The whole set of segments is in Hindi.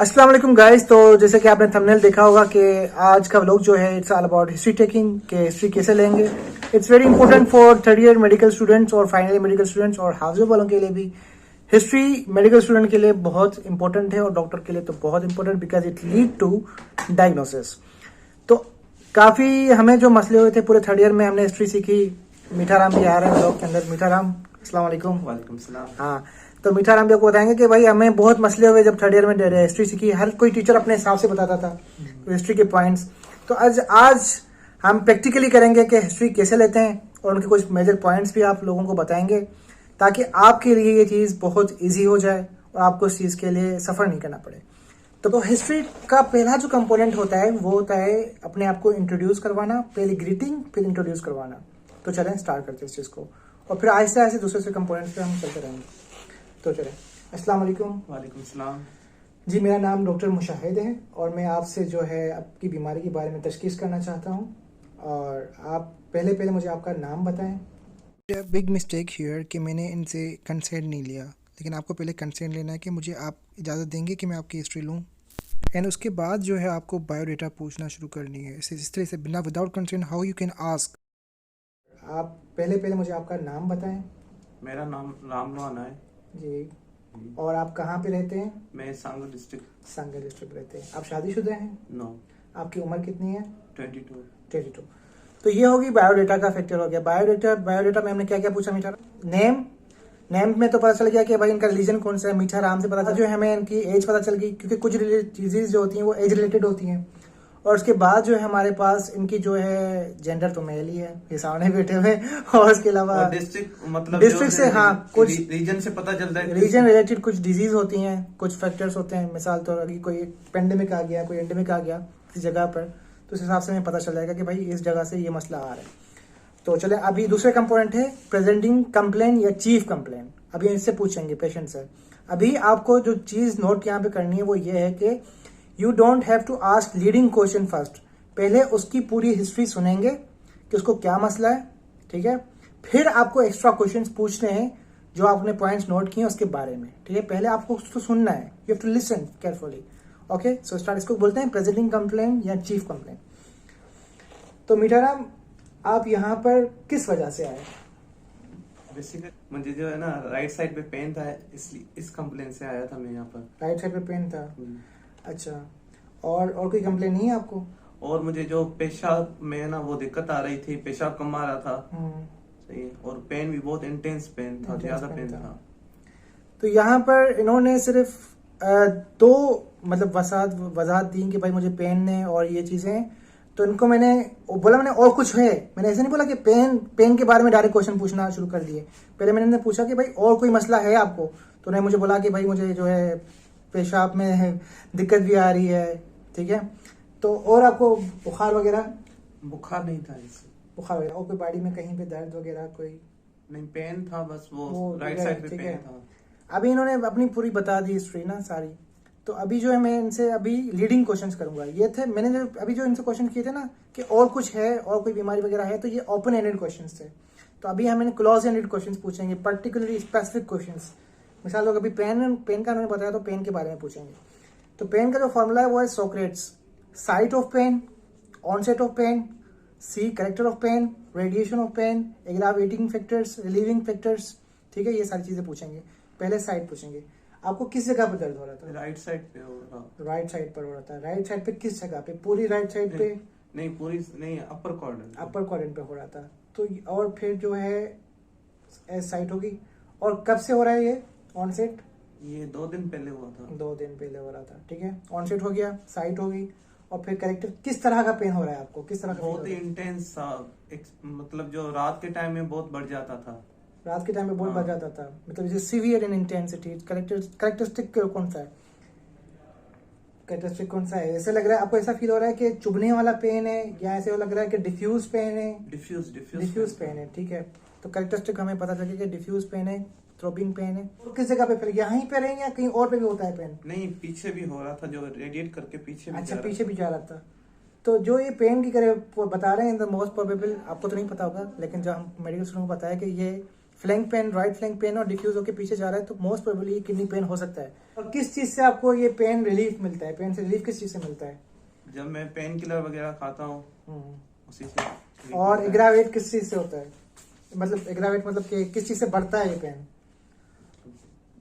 अस्सलाम वालेकुम गाइस। तो जैसे कि आपने थंबनेल देखा होगा कि आज का व्लॉग जो है it's all about history taking के हिस्ट्री कैसे लेंगे। It's very important for third year medical students और फाइनल ईयर मेडिकल स्टूडेंट्स और हाउस वालों के लिए भी। हिस्ट्री मेडिकल स्टूडेंट के लिए बहुत इंपॉर्टेंट है और डॉक्टर के लिए तो बहुत important because it lead to diagnosis. तो काफी हमें जो मसले हुए थे पूरे थर्ड ईयर में, हमने हिस्ट्री सीखी। मीठा राम भी आ रहे हैं व्लॉग के अंदर। मीठा राम अस्सलाम वालेकुम। वालेकुम सलाम। हाँ, तो मीठा राम भी आपको बताएंगे कि भाई हमें बहुत मसले हुए जब थर्ड ईयर में हिस्ट्री सीखी। हर कोई टीचर अपने हिसाब से बताता था हिस्ट्री के पॉइंट्स। तो आज हम प्रैक्टिकली करेंगे कि हिस्ट्री कैसे लेते हैं और उनके कुछ मेजर पॉइंट्स भी आप लोगों को बताएंगे ताकि आपके लिए ये चीज़ बहुत ईजी हो जाए और आपको इस चीज़ के लिए सफ़र नहीं करना पड़े। तो हिस्ट्री का पहला जो कंपोनेंट होता है वो होता है अपने आप को इंट्रोड्यूस करवाना। पहले ग्रीटिंग फिर इंट्रोड्यूस करवाना। तो चलें स्टार्ट करते हैं इस चीज़ को और फिर आहिस्ते आहिस्ते दूसरे से कंपोनेंट्स पे हम चलते रहेंगे। तो चलें। अस्सलाम वालेकुम। वालेकुम सलाम। जी, मेरा नाम डॉक्टर मुशाहिद है और मैं आपसे जो है आपकी बीमारी के बारे में तशखीस करना चाहता हूँ। और आप पहले मुझे आपका नाम बताएं। बिग मिस्टेक हियर कि मैंने इनसे कंसेंट नहीं लिया, लेकिन आपको पहले कंसेंट लेना है कि मुझे आप इजाज़त देंगे कि मैं आपकी हिस्ट्री लूँ। एंड उसके बाद जो है आपको बायोडाटा पूछना शुरू करनी है। इस तरह से बिना without consent how you can ask. आप पहले मुझे आपका नाम बताएं। मेरा नाम राम लोहाना है जी। और आप कहाँ पे रहते हैं? मैं सांगल डिस्ट्रिक्ट। सांगल डिस्ट्रिक्ट रहते हैं। आप शादीशुदा हैं? नो। आपकी उम्र कितनी है? 22। 22। तो ये होगी बायोडाटा का फैक्टर हो गया। बायोडाटा में हमने क्या क्या पूछा? मीठा नेम में तो पता चल गया कि भाई इनका रिलीजन कौन सा है। मीठा राम से पता चल जो है हमें इनकी एज पता चल गई क्योंकि कुछ डिजीज जो होती हैं वो एज रिलेटेड होती हैं। और उसके बाद जो है हमारे पास इनकी जो है जेंडर तो मेल ही है, ये सामने बैठे हुए। और उसके अलावा डिस्ट्रिक्ट मतलब डिस्ट्रिक्ट से हाँ कुछ रीजन से पता चलता है। रीजन रिलेटेड कुछ डिजीज होती हैं, कुछ फैक्टर्स होते हैं। मिसाल तो अभी कोई पेंडेमिक आ गया, कोई एंडेमिक आ गया किसी जगह पर, तो उस हिसाब से हमें पता चल जाएगा कि भाई इस जगह से ये मसला आ रहा है। तो चले अभी दूसरे कंपोनेंट है प्रेजेंटिंग कंप्लेन या चीफ कंप्लेन। अभी इससे पूछेंगे पेशेंट से। अभी आपको जो चीज नोट यहाँ पे करनी है वो ये है कि you don't have to ask leading question first. पहले उसकी पूरी हिस्ट्री सुनेंगे कि उसको क्या मसला है, ठीक है। फिर आपको एक्स्ट्रा क्वेश्चंस पूछने हैं जो आपने पॉइंट्स नोट किए उसके बारे में, ठीक है। पहले आपको उसको सुनना है, you have to listen carefully. Okay, so start. इसको बोलते हैं प्रेजेंटिंग कंप्लेन या चीफ कंप्लेन। तो मीठाराम, आप यहाँ पर किस वजह से आए? बेसिकली मुझे जो है ना राइट साइड पे पेन था, इसलिए इस कंप्लेन से आया था मैं यहाँ पर। राइट साइड पे पेन था। अच्छा, और कोई कंप्लेन नहीं है आपको? और मुझे जो पेशाब में ना वो दिक्कत आ रही थी, पेशाब कम आ रहा था। सही है। और पेन भी बहुत इंटेंस पेन था, ज्यादा पेन था। तो यहाँ पर इन्होंने सिर्फ दो मतलब वजाहत दी कि भाई मुझे पेन है और ये चीजें। तो इनको मैंने और कुछ है। मैंने ऐसे नहीं बोला कि पेन के बारे में डायरेक्ट क्वेश्चन पूछना शुरू कर दिए। पहले मैंने पूछा कि भाई और कोई मसला है आपको? तो उन्होंने मुझे बोला कि भाई मुझे जो है पेशाब में दिक्कत भी आ रही है, ठीक है। तो और आपको बुखार वगैरह? बुखार नहीं था इससे। बुखार वगैरह और कोई बॉडी में कहीं पे दर्द वगैरह कोई? नहीं, पेन था बस वो राइट साइड पे पेन था। अभी इन्होंने अपनी पूरी बता दी हिस्ट्री ना सारी। तो अभी जो है मैं इनसे अभी लीडिंग क्वेश्चंस करूंगा। ये थे मैंने जो अभी जो इनसे क्वेश्चन किए थे ना कि और कुछ है और कोई बीमारी वगैरह है, तो ये ओपन एंडेड क्वेश्चंस थे। तो अभी हम इन्हें क्लोज एंडेड क्वेश्चंस पूछेंगे, पर्टिकुलरली स्पेसिफिक क्वेश्चंस। मिसाल लोग अभी पेन का उन्होंने बताया तो पेन के बारे में पूछेंगे। तो पेन का जो फॉर्मूला है वो है Socrates. Site of pain, onset of pain, character of pain, radiation of pain, aggravating factors, relieving factors, ठीक है। ये सारी चीजें पूछेंगे। पहले साइड पूछेंगे, आपको किस जगह पर दर्द हो रहा था? राइट साइड पे हो रहा। राइट साइड पर हो रहा था। राइट साइड पे किस जगह पे? पूरी राइट साइड पे? नहीं पूरी नहीं, अपर क्वाड्रेंट। अपर क्वाड्रेंट पे हो रहा था। तो और फिर जो है साइट होगी। और कब से हो रहा है ये ऑनसेट? ये 2 दिन पहले हुआ था। 2 दिन पहले हो रहा था, ठीक है। ऑनसेट हो गया, साइट होगी। और फिर कैरेक्टर, किस तरह का पेन हो रहा है आपको? किस तरह का? बहुत ही इंटेंस था। मतलब जो रात के टाइम में बहुत बढ़ जाता था। रात के टाइम में बहुत बढ़ जाता था, मतलब जैसे सीवियर इन इंटेंसिटी। कैरेक्टरिस्टिक कौन सा है? कैरेक्टरिस्टिक कौन सा है? ऐसे लग रहा है आपको, ऐसा फील हो रहा है कि चुभने वाला पेन है या ऐसे लग रहा है कि डिफ्यूज पेन है? डिफ्यूज पेन है, ठीक है। तो कैरेक्टरिस्टिक हमें पता चले कि डिफ्यूज पेन है, थ्रोबिंग पेन है। और किस जगह पे फैल गया? यहीं पे रहेंगे या कहीं और पे भी होता है पेन? नहीं, पीछे भी हो रहा था, जो रेडिएट करके पीछे भी। अच्छा, पीछे भी जा रहा था। तो जो ये पेन की करे बता रहे हैं द मोस्ट प्रोबेबल, आपको तो नहीं पता होगा लेकिन जो हम मेडिकल स्टूडेंट को बताया कि ये flank pain, right flank pain और डिफ्यूज होकर पीछे जा रहा है, तो मोस्ट प्रोबेबली किडनी पेन हो सकता है। और किस चीज से आपको ये पेन रिलीफ मिलता है? पेन से रिलीफ किस चीज से मिलता है? जब मैं पेन किलर वगैरह खाता हूँ उसी से। और एग्रावेट किस चीज से होता है? मतलब एग्रावेट मतलब कि किस चीज से बढ़ता है ये पेन?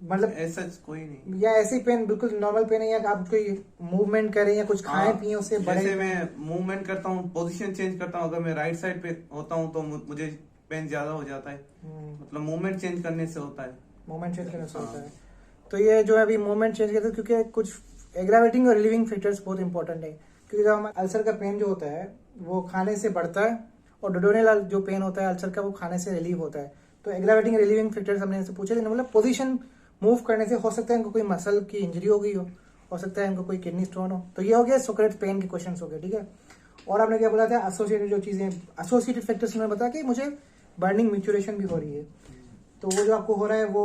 मतलब ऐसा कोई नहीं, या ऐसे ही पेन बिल्कुल नॉर्मल पेन है, या आप कोई मूवमेंट करें या कुछ खाएं पिए उससे बढ़े? जैसे मैं मूवमेंट करता हूँ, पोजीशन चेंज करता हूँ, अगर मैं राइट साइड पे होता हूँ तो मुझे पेन ज्यादा हो जाता है। मतलब मूवमेंट चेंज करने से होता है। मूवमेंट चेंज करने से होता है। तो ये जो है अभी मूवमेंट चेंज करते हैं, क्योंकि कुछ एग्रावेटिंग और रिलीविंग फैक्टर्स बहुत इंपॉर्टेंट है। क्योंकि जब हमारा अल्सर का पेन जो होता है वो खाने से बढ़ता है, और डोडोनेल जो पेन होता है अल्सर का वो खाने से रिलीव होता है। तो एग्रावेटिंग रिलीविंग फैक्टर्स हमने इनसे पूछे थे, मतलब पोजीशन मूव करने से हो सकता है इनको कोई मसल की इंजरी हो गई हो सकता है इनको कोई किडनी स्टोन हो। तो ये हो गया सोक्रेटिस पेन के क्वेश्चन हो गए, ठीक है। और आपने क्या बोला था, एसोसिएटेड जो चीजें, एसोसिएटेड फैक्टर्स उन्होंने बताया कि मुझे बर्निंग मैच्योरेशन भी हो रही है। तो वो जो आपको हो रहा है वो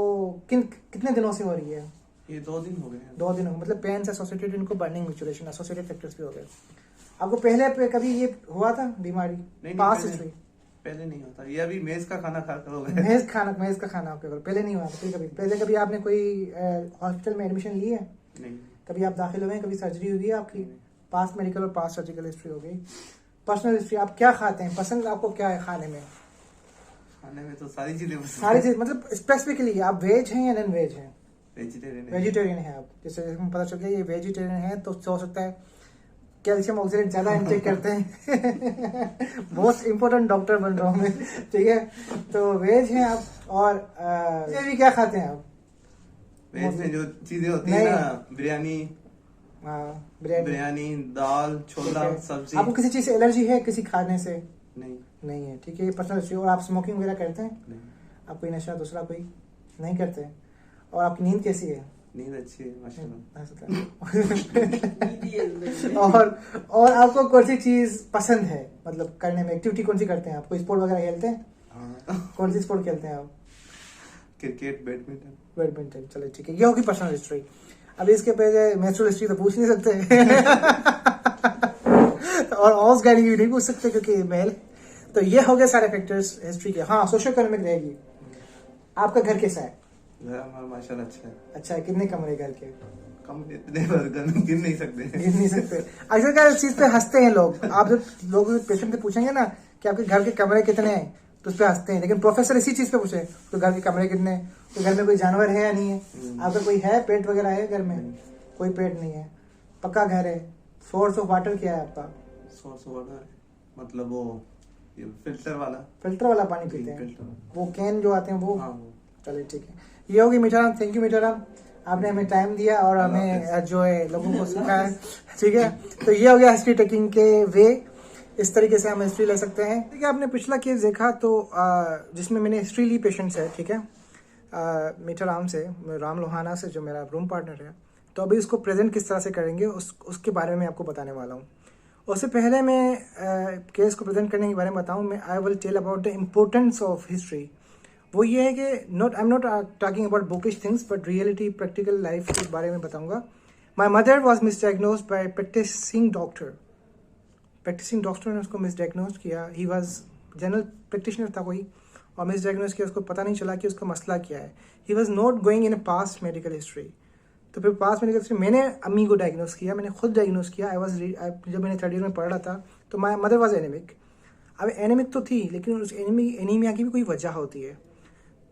कितने दिनों से हो रही है? ये 2 दिन हो गए हैं। 2 दिन हो, मतलब पेन से एसोसिएटेड इनको बर्निंग मैच्योरेशन एसोसिएटेड फैक्टर्स भी हो गए। आपको पहले पे कभी ये हुआ था बीमारी? नहीं, पास हिस्ट्री? पहले नहीं होता, ये अभी मेज का खाना खाकर हो गया। मेज का खाना आपके घर पहले नहीं हुआ था? पहले कभी आपने कोई हॉस्पिटल में एडमिशन ली है? नहीं। कभी आप दाखिल हुए हैं? कभी सर्जरी हुई है आपकी? पास मेडिकल और पास सर्जिकल हिस्ट्री हो गई। पर्सनल हिस्ट्री, आप क्या खाते हैं? पसंद आपको क्या है खाने में? खाने में तो सारी चीजें पसंद सारी चीज, मतलब स्पेसिफिकली आप वेज हैं या नॉन वेज हैं? वेजिटेरियन है आप। जैसे हमें पता चल गया ये वेजिटेरियन है, तो हो सकता है कैल्शियम ऑक्सीडेंट ज्यादा इंटेक करते हैं। बहुत इंपॉर्टेंट डॉक्टर बन रहा हूँ मैं, ठीक है। तो वेज हैं आप। और ये भी क्या खाते हैं आप? वेज में जो चीजें होती है ना, बिरयानी, बिरयानी, दाल, छोला, सब्जी। आपको किसी चीज से एलर्जी है किसी खाने से? नहीं है, ठीक है। पर्सनल। और आप स्मोकिंग वगैरह करते हैं? नहीं। आप कोई नशा दूसरा कोई नहीं करते? और आपकी नींद कैसी है? नींद अच्छी है माशाल्लाह। और आपको कौन सी चीज पसंद है, मतलब करने में एक्टिविटी कौन सी करते हैं आप? कोई स्पोर्ट वगैरह खेलते हैं? हाँ। कौन सी स्पोर्ट खेलते हैं आप? Cricket, badminton. चलो ठीक है, ये होगी पर्सनल हिस्ट्री। अभी इसके पहले मेंस्ट्रुअल हिस्ट्री तो पूछ नहीं सकते। और हाउस गाइडिंग भी नहीं पूछ सकते क्योंकि मेल। तो ये हो गए सारे फैक्टर्स हिस्ट्री के। हाँ, सोशो इकोनॉमिक रहेगी। आपका घर कैसा है? घर हमारा माशाल्लाह अच्छा है। कितने कमरे घर के? कमरे इतने गिन नहीं सकते। अक्सर क्या इस चीज पे हंसते हैं लोग। आप जब लोग पेशेंट से पूछेंगे ना कि आपके घर के कमरे कितने हैं, तो उस पर हंसते हैं। लेकिन प्रोफेसर इसी चीज पे पूछे तो घर के कमरे कितने हैं, तो घर में कोई जानवर है या नहीं है? आपका कोई है पेट वगैरह है घर में? कोई पेट नहीं है, पक्का घर है। सोर्स ऑफ वाटर क्या है आपका? सोर्स ऑफ वाटर मतलब वो फिल्टर वाला पानी पीते हैं, वो कैन जो आते हैं वो? हाँ। चलिए ठीक है, ये होगी मीठाराम। थैंक यू मीठाराम, आपने हमें टाइम दिया और हमें जो है लोगों को सिखाया, ठीक है। तो ये हो गया हिस्ट्री टेकिंग के वे, इस तरीके से हम हिस्ट्री ले सकते हैं। ठीक है, आपने पिछला केस देखा तो जिसमें मैंने हिस्ट्री ली पेशेंट से, ठीक है, मीठाराम से, राम लोहाना से, जो मेरा रूम पार्टनर है। तो अभी उसको प्रेजेंट किस तरह से करेंगे उसके बारे में आपको बताने वाला हूँ। उससे पहले मैं केस को प्रेजेंट करने के बारे में बताऊँ, मैं I will tell about the importance of history. वो ये है कि I am not talking about bookish things but reality, practical life के बारे में बताऊंगा। My mother was misdiagnosed by practicing doctor ने उसको मिसडायग्नोज किया। ही वॉज जनरल प्रैक्टिशनर था कोई, और मिसडायग्नोज किया, उसको पता नहीं चला कि उसका मसला क्या है। He was not going in a past medical history. तो फिर पास्ट मेडिकल हिस्ट्री मैंने अम्मी को डायग्नोज किया, मैंने खुद डायग्नोज किया। जब मैंने 3rd ईयर में पढ़ रहा था तो माई मदर वॉज एनीमिक। अब एनीमिक तो थी, लेकिन उस एनीमिया की भी कोई वजह होती है।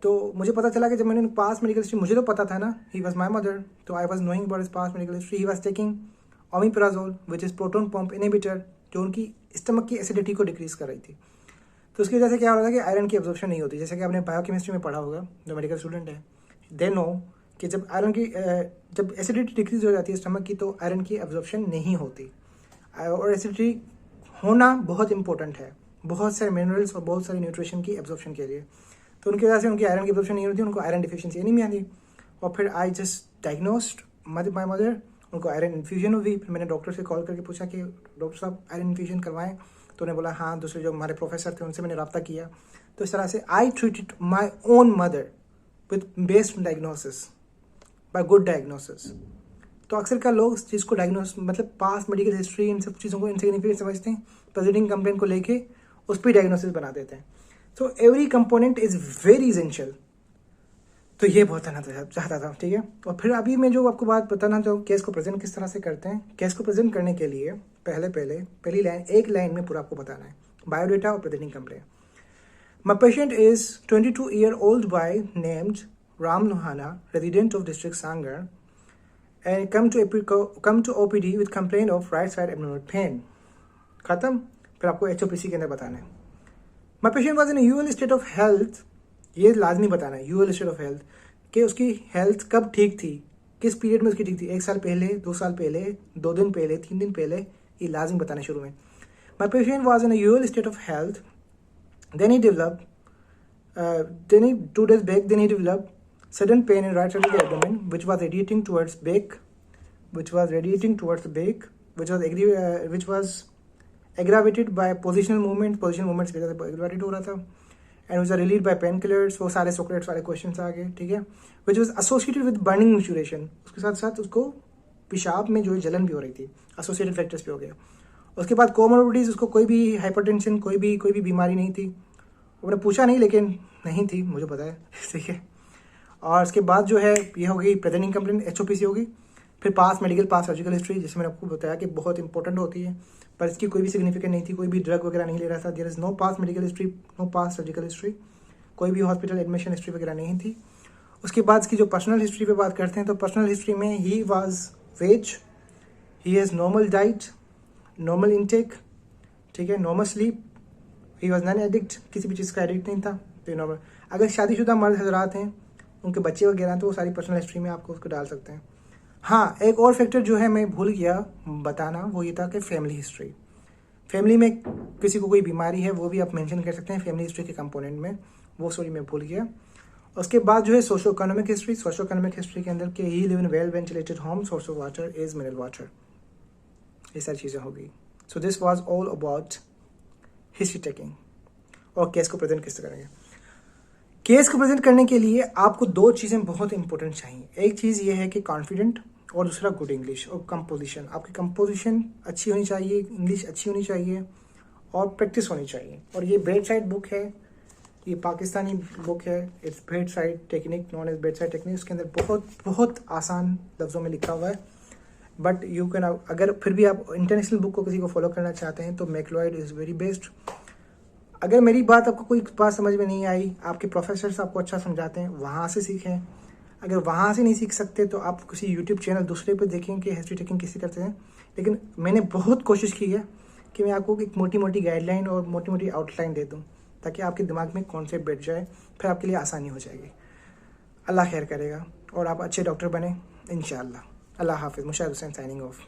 तो मुझे पता चला कि जब मैंने पास्ट मेडिकल हिस्ट्री, मुझे तो पता था ना, ही वॉज माई मदर, तो I was knowing about his past medical history. He was taking omeprazole which is proton pump inhibitor, जो उनकी स्टमक की एसिडिटी को डिक्रीज कर रही थी। तो उसकी वजह से क्या हो रहा था कि आयरन की एब्जॉर्प्शन नहीं होती। जैसे कि आपने बायोकेमिस्ट्री में पढ़ा होगा, जो मेडिकल स्टूडेंट है दे नो कि जब आयरन की जब एसिडिटी डिक्रीज हो जाती है स्टमक की, तो आयरन की एब्जॉर्प्शन नहीं होती। और एसिडिटी होना बहुत इंपॉर्टेंट है बहुत सारे मिनरल्स और बहुत सारी न्यूट्रिशन की एब्जॉर्प्शन के लिए। तो उनकी वजह से उनकी आयरन की एब्जॉर्प्शन नहीं होती, उनको आयरन डिफिशियंसी एनीमिया थी। और फिर I just diagnosed my mother, उनको आयरन इन्फ्यूजन हुई। फिर मैंने डॉक्टर से कॉल करके पूछा कि डॉक्टर साहब आयरन इन्फ्यूजन करवाएं, तो उन्होंने बोला हाँ। दूसरे जो हमारे प्रोफेसर थे उनसे मैंने रब्ता किया। तो इस तरह से I treated my own mother with based diagnosis by good diagnosis. तो अक्सर क्या लोग इस चीज़ को डायग्नोस, मतलब पास्ट मेडिकल हिस्ट्री, इन सब चीज़ों को इनसिग्निफिकेंट समझते हैं, प्रेजेंटिंग कंप्लेंट को लेके उस पर डायग्नोसिस बना देते हैं। तो every component is very essential. तो ये बहुत आना चाहता था, ठीक है। और फिर अभी मैं जो आपको बात बताना चाहूँ, केस को प्रेजेंट किस तरह से करते हैं। केस को प्रेजेंट करने के लिए पहली लाइन, एक लाइन में पूरा आपको बताना है, बायोडेटा और presenting complaint. My patient is 22-year-old boy named Ram Lohana, resident of district Sangar, and come to OPD with complaint of right side abdominal pain. खत्म। फिर आपको HOPC के अंदर बताना है। My patient was in a UL state of health, ये लाजमी बताना है, UL state of health, कि उसकी हेल्थ कब ठीक थी, किस पीरियड में उसकी ठीक थी, 1 साल पहले, 2 साल पहले, 2 दिन पहले, 3 दिन पहले, ये लाजमी बताना शुरू में। My patient was in a UL state of health, then he developed 2 days back, then he developed sudden pain in right side of the abdomen, which was radiating towards the back, which was aggravated by positional movements की वजह से aggravated हो रहा था, and was relieved by painkillers। वो सारे सोक्रेट्स वाले क्वेश्चंस आ गए, ठीक है। which was associated with burning micturition, उसके साथ साथ उसको पेशाब में जो है जलन भी हो रही थी, एसोसिएटेड फैक्टर्स पे हो गया। उसके बाद कोमोर्बिडिटीज, उसको कोई भी हाइपरटेंशन, कोई भी बीमारी नहीं थी। उन्होंने पूछा नहीं, लेकिन नहीं थी, मुझे पता है, ठीक है। और उसके बाद जो है ये होगी प्रेजेंटिंग कंप्लेंट, HOPC होगी। फिर पास मेडिकल, पास सर्जिकल हिस्ट्री, जिसमें मैंने आपको बताया कि बहुत इंपॉर्टेंट होती है, पर इसकी कोई भी सिग्निफिकेंट नहीं थी, कोई भी ड्रग वगैरह नहीं ले रहा था। There is no past medical history, no past surgical history, कोई भी हॉस्पिटल एडमिशन हिस्ट्री वगैरह नहीं थी। उसके बाद इसकी जो पर्सनल हिस्ट्री पे बात करते हैं, तो पर्सनल हिस्ट्री में he was veg, he has normal diet, normal intake, ठीक है, normal sleep, he was non addict, किसी भी चीज़ का एडिक्ट नहीं था, तो नॉर्मल। अगर शादीशुदा मर्द हजरात हैं, उनके बच्चे वगैरह हैं, तो वो सारी पर्सनल हिस्ट्री में आपको उसको डाल सकते हैं। हाँ, एक और फैक्टर जो है मैं भूल गया बताना, वो ये था कि फैमिली हिस्ट्री, फैमिली में किसी को कोई बीमारी है वो भी आप मेंशन कर सकते हैं फैमिली हिस्ट्री के कंपोनेंट में, वो सॉरी मैं भूल गया। उसके बाद जो है सोशो इकोनॉमिक हिस्ट्री के अंदर के he live in well ventilated home, source of water is mineral water, ये सारी चीज़ें होगी। So this was all about history taking. और केस को प्रेजेंट किस तरह करेंगे। केस को प्रेजेंट करने के लिए आपको 2 चीज़ें बहुत इंपॉर्टेंट चाहिए। एक चीज़ ये है कि कॉन्फिडेंट, और दूसरा गुड इंग्लिश और कंपोजिशन। आपकी कंपोजिशन अच्छी होनी चाहिए, इंग्लिश अच्छी होनी चाहिए, और प्रैक्टिस होनी चाहिए। और ये बेड साइड बुक है, ये पाकिस्तानी बुक है, it's bed side technique, non as bed side technique. उसके अंदर बहुत आसान लफ्ज़ों में लिखा हुआ है, बट यू कैन, अगर फिर भी आप इंटरनेशनल बुक को किसी को फॉलो करना चाहते हैं तो मैक्लॉयड इज़ वेरी बेस्ट। अगर मेरी बात आपको कोई बात समझ में नहीं आई, आपके प्रोफेसर्स आपको अच्छा समझाते हैं, वहाँ से सीखें। अगर वहाँ से नहीं सीख सकते तो आप किसी यूट्यूब चैनल दूसरे पे देखें कि हिस्ट्री टेकिंग कैसे करते हैं। लेकिन मैंने बहुत कोशिश की है कि मैं आपको एक मोटी गाइडलाइन और मोटी आउटलाइन दे दूँ, ताकि आपके दिमाग में कॉन्सेप्ट बैठ जाए, फिर आपके लिए आसानी हो जाएगी। अल्लाह खैर करेगा और आप अच्छे डॉक्टर बने इंशाअल्लाह। अल्लाह हाफिज़। Mushahid Hussain signing off.